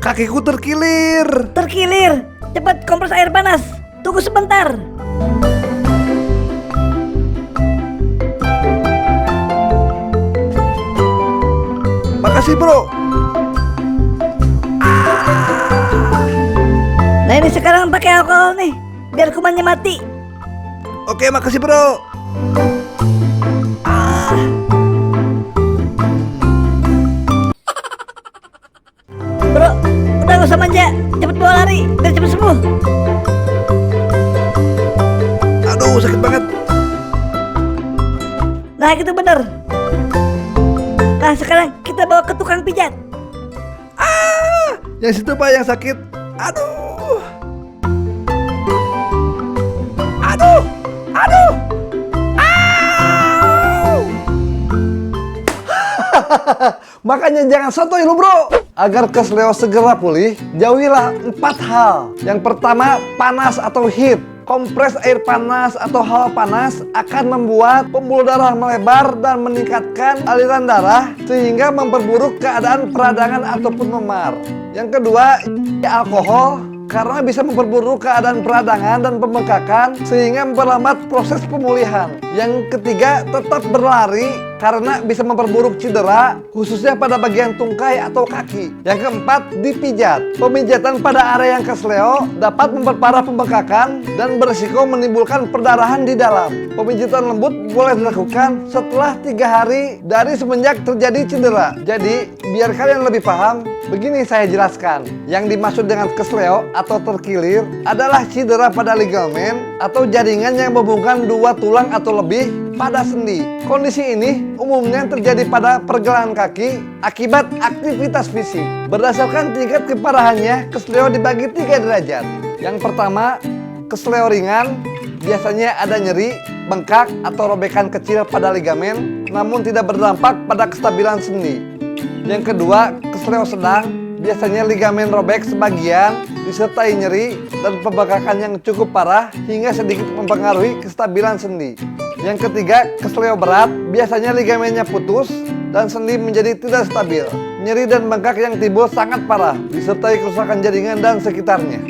Kakiku terkilir. Terkilir. Cepat kompres air panas. Tunggu sebentar. Makasih bro. Nah ini sekarang pakai alkohol nih, biar kumannya mati. Oke, makasih bro. Bro, udah gak usah manja. Cepet bawa lari, biar cepet sembuh. Aduh, sakit banget. Nah gitu bener. Nah sekarang kita bawa ke tukang pijat. Yang situ pak yang sakit. Aduh. Aduh. Aduh. Makanya jangan sotoy lu bro. Agar kesleo segera pulih, jauhilah 4 hal. Yang pertama, panas atau heat. Kompres air panas atau hawa panas akan membuat pembuluh darah melebar dan meningkatkan aliran darah sehingga memperburuk keadaan peradangan ataupun memar. Yang kedua, alkohol karena bisa memperburuk keadaan peradangan dan pembengkakan sehingga memperlambat proses pemulihan. Yang ketiga, tetap berlari karena bisa memperburuk cedera khususnya pada bagian tungkai atau kaki. Yang keempat, dipijat. Pemijatan pada area yang kesleo dapat memperparah pembengkakan dan berisiko menimbulkan perdarahan di dalam. Pemijatan lembut boleh dilakukan setelah 3 hari dari semenjak terjadi cedera. Jadi, biar kalian lebih paham, begini saya jelaskan. Yang dimaksud dengan kesleo atau terkilir adalah cedera pada ligamen atau jaringan yang menghubungkan 2 tulang atau lebih pada sendi. Kondisi ini umumnya terjadi pada pergelangan kaki akibat aktivitas fisik. Berdasarkan tingkat keparahannya, kesleo dibagi 3 derajat. Yang pertama, kesleo ringan, biasanya ada nyeri, bengkak atau robekan kecil pada ligamen, namun tidak berdampak pada kestabilan sendi. Yang kedua, kesleo sedang, biasanya ligamen robek sebagian, disertai nyeri dan pembengkakan yang cukup parah hingga sedikit mempengaruhi kestabilan sendi. Yang ketiga, kesleo berat, biasanya ligamennya putus dan sendi menjadi tidak stabil. Nyeri dan bengkak yang timbul sangat parah, disertai kerusakan jaringan dan sekitarnya.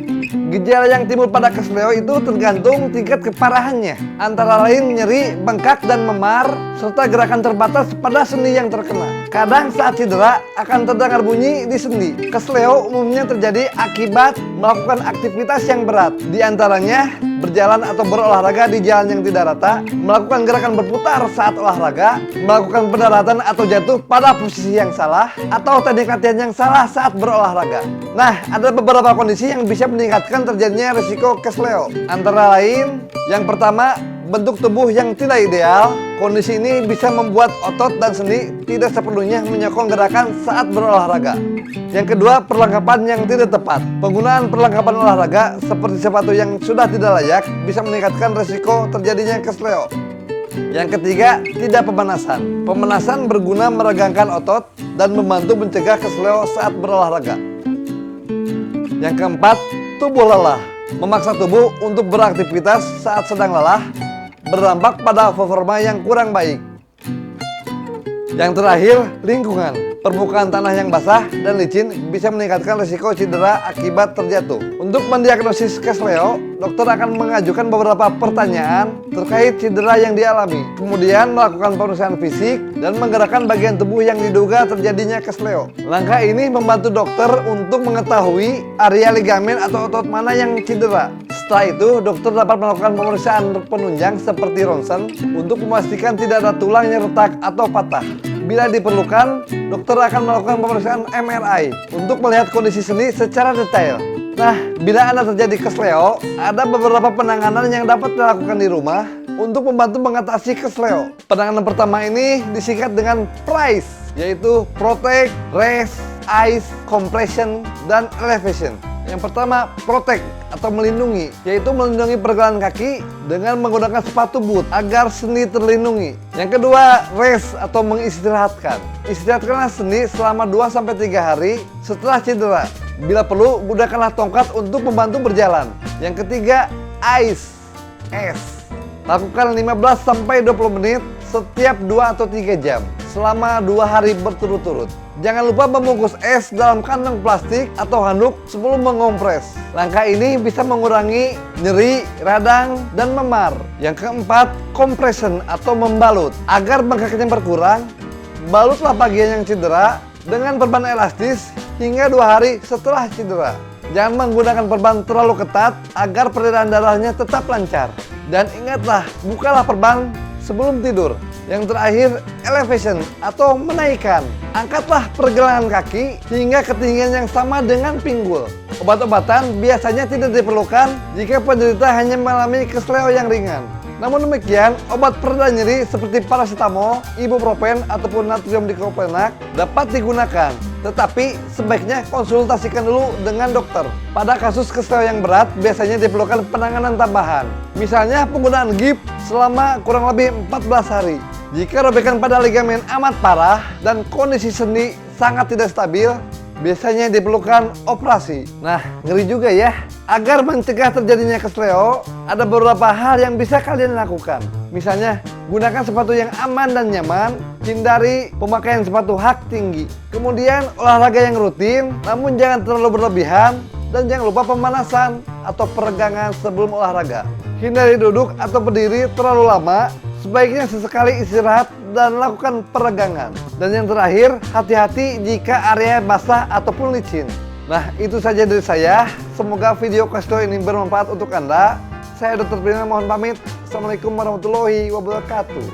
Gejala yang timbul pada kesleo itu tergantung tingkat keparahannya, antara lain nyeri, bengkak, dan memar, serta gerakan terbatas pada sendi yang terkena. Kadang saat cedera akan terdengar bunyi di sendi. Kesleo umumnya terjadi akibat melakukan aktivitas yang berat, di antaranya berjalan atau berolahraga di jalan yang tidak rata, melakukan gerakan berputar saat olahraga, melakukan pendaratan atau jatuh pada posisi yang salah, atau teknik latihan yang salah saat berolahraga. Nah, ada beberapa kondisi yang bisa meningkatkan terjadinya risiko kesleo. Antara lain, yang pertama, bentuk tubuh yang tidak ideal. Kondisi ini bisa membuat otot dan sendi tidak sepenuhnya menyokong gerakan saat berolahraga. Yang kedua, perlengkapan yang tidak tepat. Penggunaan perlengkapan olahraga seperti sepatu yang sudah tidak layak bisa meningkatkan risiko terjadinya kesleo. Yang ketiga, tidak pemanasan. Pemanasan berguna meregangkan otot dan membantu mencegah kesleo saat berolahraga. Yang keempat, tubuh lelah. Memaksa tubuh untuk beraktivitas saat sedang lelah berdampak pada performa yang kurang baik. Yang terakhir, lingkungan. Permukaan tanah yang basah dan licin bisa meningkatkan risiko cedera akibat terjatuh. Untuk mendiagnosis kesleo, dokter akan mengajukan beberapa pertanyaan terkait cedera yang dialami. Kemudian melakukan pemeriksaan fisik dan menggerakkan bagian tubuh yang diduga terjadinya kesleo. Langkah ini membantu dokter untuk mengetahui area ligamen atau otot mana yang cedera. Setelah itu, dokter dapat melakukan pemeriksaan penunjang seperti ronsen untuk memastikan tidak ada tulang yang retak atau patah. Bila diperlukan, dokter akan melakukan pemeriksaan MRI untuk melihat kondisi sendi secara detail. Nah, bila Anda terjadi kesleo, ada beberapa penanganan yang dapat dilakukan di rumah untuk membantu mengatasi kesleo. Penanganan pertama ini disingkat dengan PRICE, yaitu Protect, Rest, Ice, Compression, dan Elevation. Yang pertama, protect atau melindungi, yaitu melindungi pergelangan kaki dengan menggunakan sepatu boot agar sendi terlindungi. Yang kedua, rest atau mengistirahatkan. Istirahatkanlah sendi selama 2-3 hari setelah cedera. Bila perlu, gunakanlah tongkat untuk membantu berjalan. Yang ketiga, ice, es. Lakukan 15-20 menit setiap 2 atau 3 jam selama 2 hari berturut-turut. Jangan lupa membungkus es dalam kantong plastik atau handuk sebelum mengompres. Langkah ini bisa mengurangi nyeri, radang, dan memar. Yang keempat, compression atau membalut. Agar bengkaknya berkurang, balutlah bagian yang cedera dengan perban elastis hingga 2 hari setelah cedera. Jangan menggunakan perban terlalu ketat agar peredaran darahnya tetap lancar. Dan ingatlah, bukalah perban sebelum tidur. Yang terakhir, elevation atau menaikkan. Angkatlah pergelangan kaki hingga ketinggian yang sama dengan pinggul. Obat-obatan biasanya tidak diperlukan jika penderita hanya mengalami kesleo yang ringan. Namun demikian, obat pereda nyeri seperti paracetamol, ibuprofen, ataupun natrium dikloprenak dapat digunakan. Tetapi sebaiknya konsultasikan dulu dengan dokter. Pada kasus kesleo yang berat, biasanya diperlukan penanganan tambahan. Misalnya penggunaan GIP selama kurang lebih 14 hari. Jika robekan pada ligamen amat parah dan kondisi sendi sangat tidak stabil, biasanya diperlukan operasi. Nah, ngeri juga ya. Agar mencegah terjadinya kesleo, ada beberapa hal yang bisa kalian lakukan. Misalnya, gunakan sepatu yang aman dan nyaman, hindari pemakaian sepatu hak tinggi. Kemudian, olahraga yang rutin, namun jangan terlalu berlebihan, dan jangan lupa pemanasan atau peregangan sebelum olahraga. Hindari duduk atau berdiri terlalu lama, sebaiknya sesekali istirahat dan lakukan peregangan. Dan yang terakhir, hati-hati jika area basah ataupun licin. Nah, itu saja dari saya. Semoga video Kesleo ini bermanfaat untuk Anda. Saya Dr. Prima mohon pamit. Assalamualaikum warahmatullahi wabarakatuh.